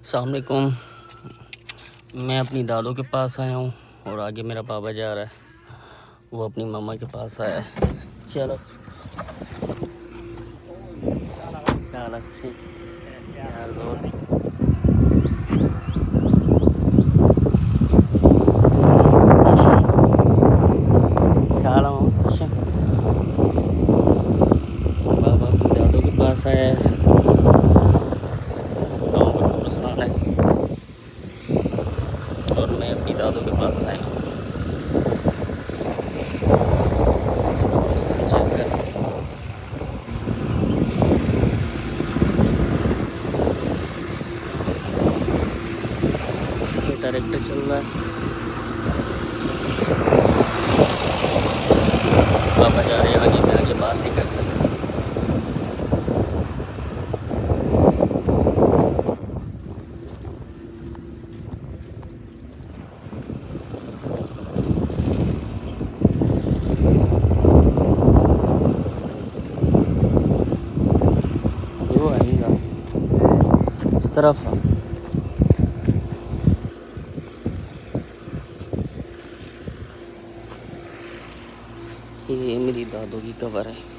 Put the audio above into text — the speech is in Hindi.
अस्सलाम वालेकुम। मैं अपनी दादों के पास आया हूँ और आगे मेरा बाबा जा रहा है, वो अपनी मामा के पास आया है। चलो ख्याल अच्छे ख्याल जोर ख्याल अच्छा। बाबा अपनी दादों के पास आया है, गाँव का कब्रिस्तान है और मैं अपनी दादों के पास आया हूँ। कब्रिस्तान चेक कर, डायरेक्टर चल रहा है, बाबा जा रहे हैं आगे, मैं आगे बात नहीं कर सकता। वो आएगा इस तरफ। ये मेरी दादों की कब्र है।